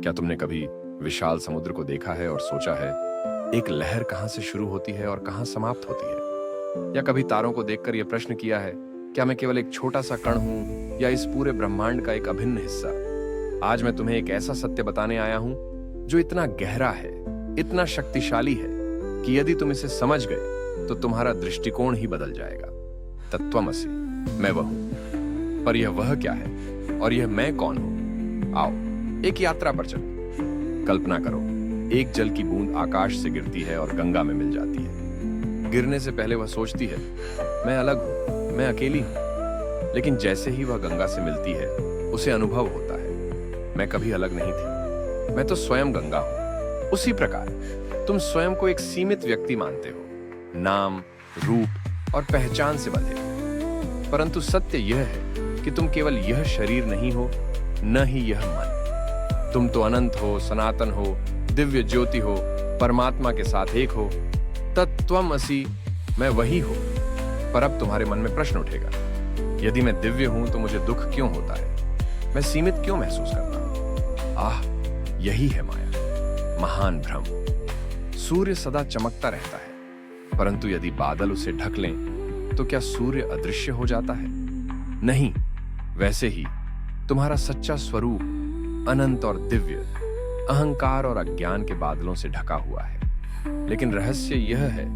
क्या तुमने कभी विशाल समुद्र को देखा है और सोचा है एक लहर कहां से शुरू होती है और कहां समाप्त होती है? या कभी तारों को देखकर यह प्रश्न किया है, क्या मैं केवल एक छोटा सा कण हूं या इस पूरे ब्रह्मांड का एक अभिन्न हिस्सा? आज मैं तुम्हें एक ऐसा सत्य बताने आया हूं जो इतना गहरा है, इतना शक्तिशाली है कि यदि तुम इसे समझ गए तो तुम्हारा दृष्टिकोण ही बदल जाएगा। तत्त्वमसि, मैं वह हूं। पर यह वह क्या है और यह मैं कौन हूं? आओ एक यात्रा पर चलो। कल्पना करो, एक जल की बूंद आकाश से गिरती है और गंगा में मिल जाती है। गिरने से पहले वह सोचती है, मैं अलग हूं, मैं अकेली हूं। लेकिन जैसे ही वह गंगा से मिलती है, उसे अनुभव होता है, मैं कभी अलग नहीं थी, मैं तो स्वयं गंगा हूं। उसी प्रकार तुम स्वयं को एक सीमित व्यक्ति मानते हो, नाम, रूप और पहचान से बंधे हो। परंतु सत्य यह है कि तुम केवल यह शरीर नहीं हो, न ही यह मन। तुम तो अनंत हो, सनातन हो, दिव्य ज्योति हो, परमात्मा के साथ एक हो। तत्त्वमसि, मैं वही हूं। पर अब तुम्हारे मन में प्रश्न उठेगा, यदि मैं दिव्य हूं तो मुझे दुख क्यों होता है? मैं सीमित क्यों महसूस करता हूं? आह, यही है माया, महान भ्रम। सूर्य सदा चमकता रहता है, परंतु यदि बादल उसे ढक लें तो क्या सूर्य अदृश्य हो जाता है? नहीं। वैसे ही तुम्हारा सच्चा स्वरूप अनंत और दिव्य, अहंकार और अज्ञान के बादलों से ढका हुआ है। लेकिन रहस्य यह है,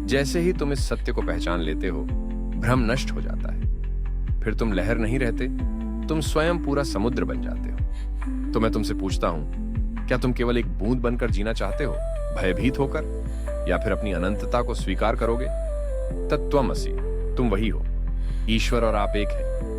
जैसे ही तुम इस सत्य को पहचान लेते हो, भ्रम नष्ट हो जाता है। फिर तुम लहर नहीं रहते, तुम स्वयं पूरा समुद्र बन जाते हो। तो मैं तुमसे पूछता हूं, क्या तुम केवल एक बूंद बनकर जीना चाहते हो, भयभीत होकर, या फिर अपनी अनंतता को स्वीकार करोगे? तत्त्वमसि, तुम वही हो। ईश्वर और आप एक है।